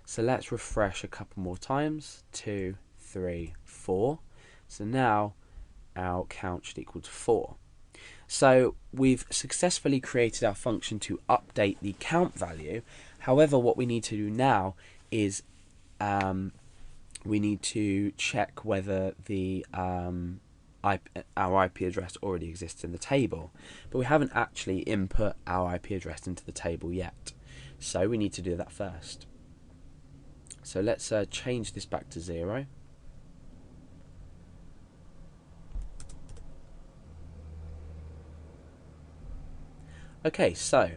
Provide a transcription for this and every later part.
So let's refresh a couple more times. 2, 3, 4. So now our count should equal to 4. So we've successfully created our function to update the count value. However, what we need to do now is we need to check whether the our IP address already exists in the table, but we haven't actually input our IP address into the table yet. So we need to do that first. So let's change this back to 0. Okay, so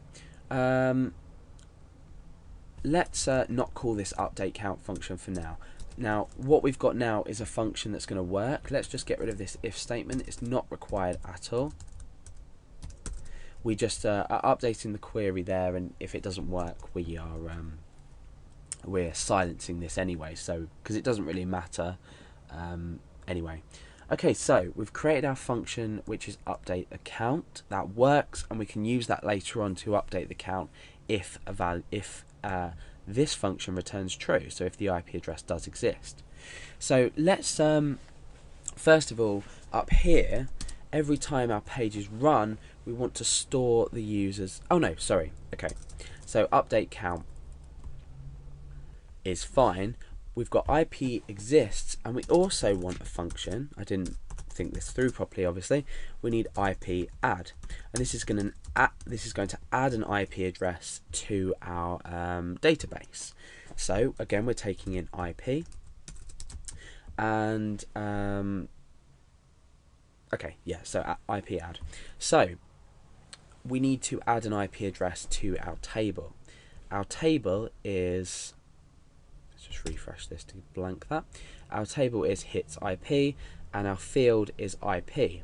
let's not call this update count function for now. Now, what we've got now is a function that's going to work. Let's just get rid of this if statement. It's not required at all. We just are updating the query there, and if it doesn't work, we're silencing this anyway. So because it doesn't really matter anyway. Okay, so we've created our function which is update the count. That works, and we can use that later on to update the count if this function returns true, so if the IP address does exist. So let's first of all, up here, every time our page is run, we want to store the user's okay, so update count is fine. We've got IP exists, and we also want a function. I didn't think this through properly, obviously. We need IP add, and this is going to add an IP address to our database. So again, we're taking in IP, and okay, yeah, so IP add. So we need to add an IP address to our table. Our table is, just refresh this to blank that. Our table is hits IP, and our field is IP.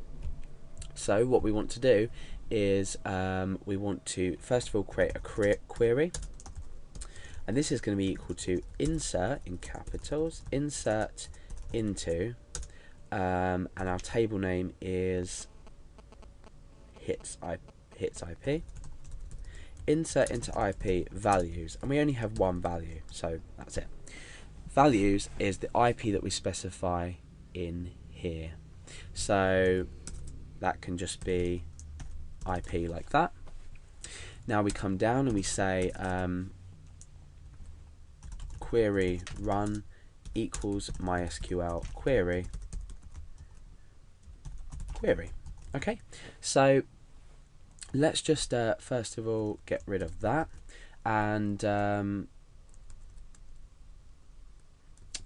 So what we want to do is we want to first of all create a query, and this is going to be equal to insert, in capitals, insert into, and our table name is hits IP. Insert into IP values, and we only have one value, so that's it. Values is the IP that we specify in here, so that can just be IP like that. Now we come down and we say query run equals MySQL query. Okay, so let's just first of all get rid of that, and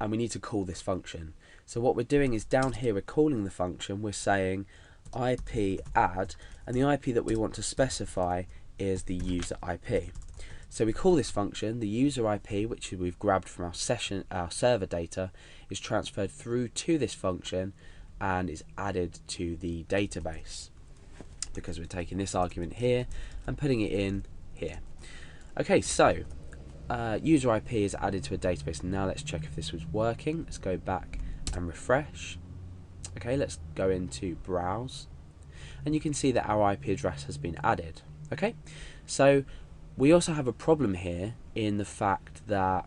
we need to call this function. So what we're doing is down here we're calling the function, we're saying IP add, and the IP that we want to specify is the user IP. So we call this function, the user IP, which we've grabbed from our server data, is transferred through to this function and is added to the database, because we're taking this argument here and putting it in here. Okay, so user IP is added to a database. Now let's check if this was working. Let's go back and refresh. Okay, let's go into browse, and you can see that our IP address has been added. Okay, so we also have a problem here in the fact that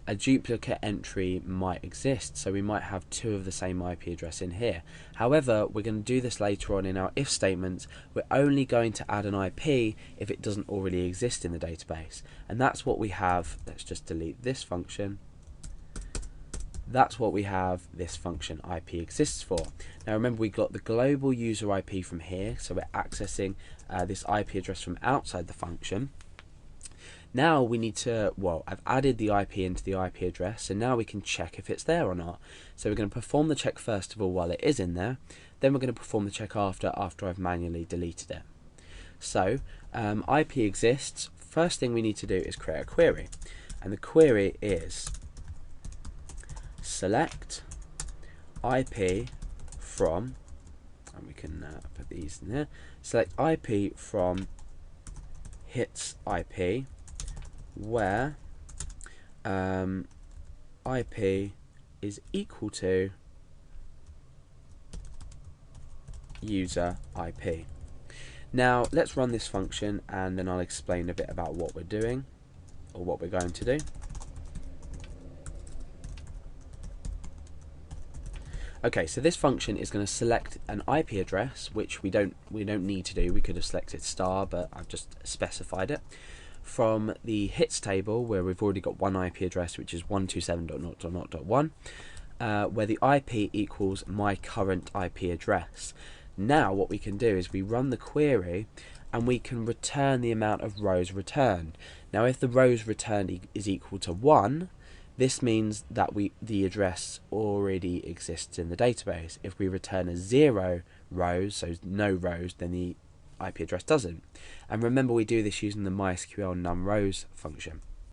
a duplicate entry might exist, so we might have two of the same IP address in here. However, we're going to do this later on in our if statements. We're only going to add an IP if it doesn't already exist in the database, and that's what we have. Let's just delete this function. That's what we have this function IP exists for. Now remember, we got the global user IP from here, so we're accessing this IP address from outside the function. Now we need to, I've added the IP into the IP address, so now we can check if it's there or not. So we're going to perform the check first of all while it is in there, then we're going to perform the check after I've manually deleted it. So IP exists. First thing we need to do is create a query, and the query is select IP from, and we can put these in there, select IP from hits IP, where IP is equal to user IP. Now let's run this function, and then I'll explain a bit about what we're doing. or what we're going to do. Okay, so this function is going to select an IP address, which we don't need to do. We could have selected star, but I've just specified it, from the hits table where we've already got one IP address, which is 127.0.0.1, where the IP equals my current IP address. Now what we can do is we run the query and we can return the amount of rows returned. Now if the rows returned is equal to 1, this means that the address already exists in the database. If we return a 0 rows, so no rows, then the IP address doesn't. And remember, we do this using the MySQL numRows function.